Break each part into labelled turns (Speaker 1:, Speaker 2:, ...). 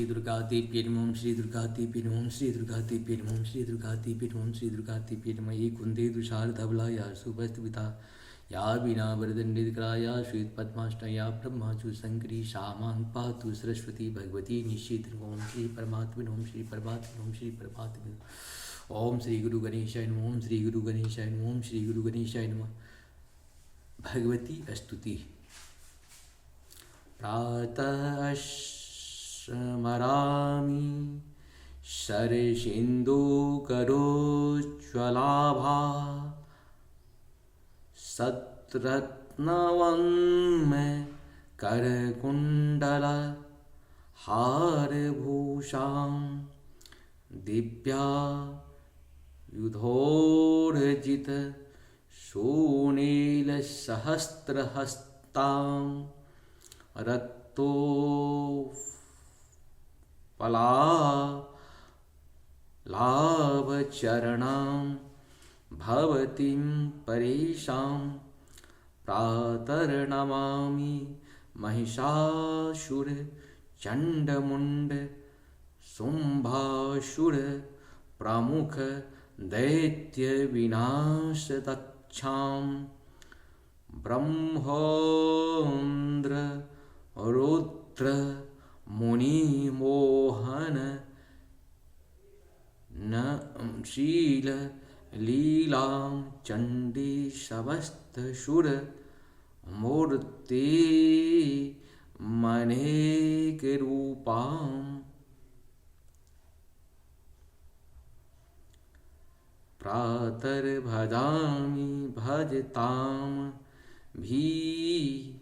Speaker 1: दुर्गादेव्यै नमः, श्री दुर्गादेव्यै नमः, श्री दुर्गादेव्यै नमः, श्री दुर्गादेव्यै नमः, श्री दुर्गादेव्यै नमः। ये कुन्देन्दु शारदाबला या सुभस्तिता या वीणा वरदण्डितकरा या श्वेतपद्माष्टा या ब्रह्माचु शंकरी शामां पातु सरस्वती भगवती निश्चित। ओम श्री परमात्मने नमः, श्री परमात्मने नमः, श्री परमात्मने नमः। ओम श्री गुरु गणेशाय नमः, ओम श्री गुरु गणेशाय नमः, ओम श्री गुरु गणेशाय नमः। भगवती स्तुति। प्रातः स्मरामि शरसिन्धुकरोज्ज्वलाभा सत्रत्नवन्मय करकुण्डल हारभूषां दिव्यायुधोर्जित सुनीलसहस्रहस्तां रक्तोपलालाभचरणां भवतीं परेशां प्रातर्नमामि महिषासुर चण्डमुण्ड शुम्भासुर प्रमुख दैत्यविनाशदक्षां ब्रह्मोन्द्र रुद्र मुनिमोहन न शील लीलां चण्डी समस्तसुर मूर्ति मनेकरूपां प्रातर्भजामि भजतां भीलासतात्री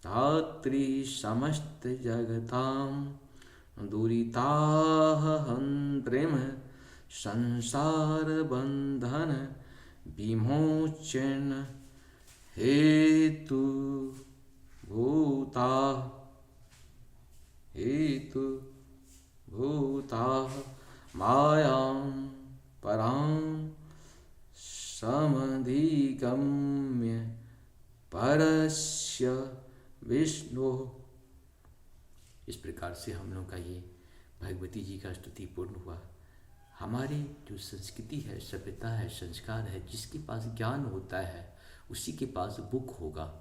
Speaker 1: तात्री समस्तजगतां दुरिताहन्त्रीं संसारबन्धन विमोचन हेतुभूता मायां परां समधिगम्य परस्य विष्णु। इस प्रकार से हम लोग का ये भगवती जी का स्तुति पूर्ण हुआ। हमारी जो संस्कृति है, सभ्यता है, संस्कार है, जिसके पास ज्ञान होता है उसी के पास बुक होगा।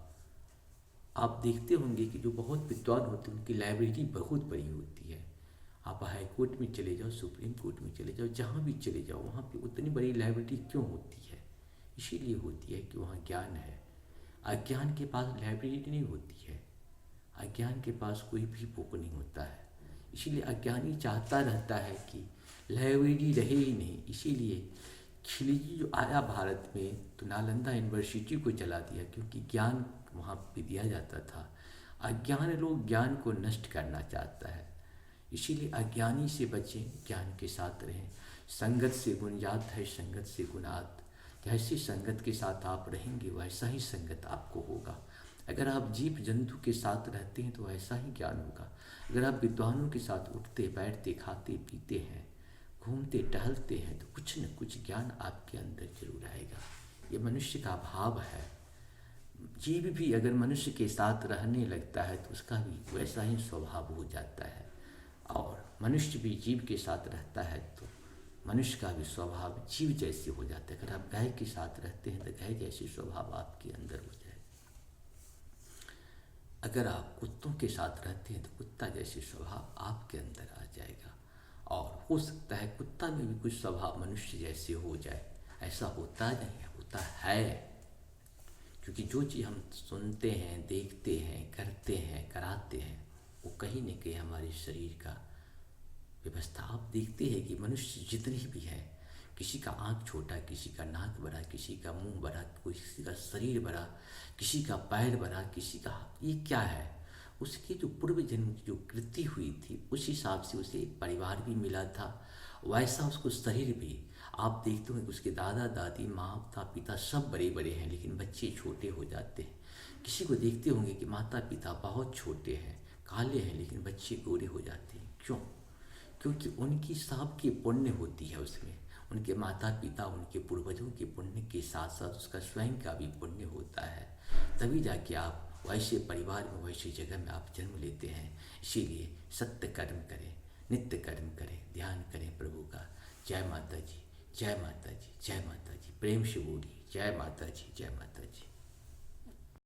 Speaker 1: आप देखते होंगे कि जो बहुत विद्वान होते हैं उनकी लाइब्रेरी बहुत बड़ी होती है। आप हाई कोर्ट में चले जाओ, सुप्रीम कोर्ट में चले जाओ, जहाँ भी चले जाओ वहाँ पे उतनी बड़ी लाइब्रेरी क्यों होती है? इसीलिए होती है कि वहाँ ज्ञान है। अज्ञान के पास लाइब्रेरी नहीं होती है, अज्ञान के पास कोई भी बुक नहीं होता है। इसीलिए अज्ञानी चाहता रहता है कि लाइब्रेरी रहे ही नहीं। इसीलिए खिलजी जो आया भारत में तो नालंदा यूनिवर्सिटी को जला दिया, क्योंकि ज्ञान वहाँ पे दिया जाता था। अज्ञान लोग ज्ञान को नष्ट करना चाहता है, इसीलिए अज्ञानी से बचें, ज्ञान के साथ रहें। संगत से गुण जात है, संगत से गुणात। जैसी संगत के साथ आप रहेंगे वैसा ही संगत आपको होगा। अगर आप जीव जंतु के साथ रहते हैं तो ऐसा ही ज्ञान होगा। अगर आप विद्वानों के साथ उठते बैठते खाते पीते हैं, घूमते टहलते हैं, तो कुछ न कुछ ज्ञान आपके अंदर जरूर आएगा। ये मनुष्य का भाव है। जीव भी अगर मनुष्य के साथ रहने लगता है तो उसका भी वैसा ही स्वभाव हो जाता है, और मनुष्य भी जीव के साथ रहता है तो मनुष्य का भी स्वभाव जीव जैसे हो जाता है। अगर आप गाय के साथ रहते हैं तो गाय जैसे स्वभाव आपके अंदर हो जाए। अगर आप कुत्तों के साथ रहते हैं तो कुत्ता जैसे स्वभाव आपके अंदर आ जाएगा। और हो सकता है कुत्ता में भी कुछ स्वभाव मनुष्य जैसे हो जाए, ऐसा होता नहीं है, होता है। क्योंकि जो चीज़ हम सुनते हैं, देखते हैं, करते हैं, कराते हैं, वो कहीं न कहीं हमारे शरीर का व्यवस्था। आप देखते हैं कि मनुष्य जितने भी हैं, किसी का आँख छोटा, किसी का नाक बड़ा, किसी का मुंह बड़ा, किसी का शरीर बड़ा, किसी का पैर बड़ा, किसी का, ये क्या है? उसकी जो पूर्व जन्म की जो कृति हुई थी उस हिसाब से उसे एक परिवार भी मिला था, वैसा उसको शरीर भी। आप देखते हो कि उसके दादा दादी माता पिता सब बड़े बड़े हैं लेकिन बच्चे छोटे हो जाते हैं। किसी को देखते होंगे कि माता पिता बहुत छोटे हैं, काले हैं, लेकिन बच्चे गोरे हो जाते हैं। क्यों? क्योंकि उनकी सबकी पुण्य होती है उसमें। उनके माता पिता, उनके पूर्वजों के पुण्य के साथ साथ उसका स्वयं का भी पुण्य होता है, तभी जाके आप वैसे परिवार में, वैसी जगह में आप जन्म लेते हैं। इसीलिए सत्य कर्म करें, नित्य कर्म करें, ध्यान करें प्रभु का। जय माता जी, जय माता जी, जय माता जी। प्रेम से बोलिए जय माता जी, जय माता जी।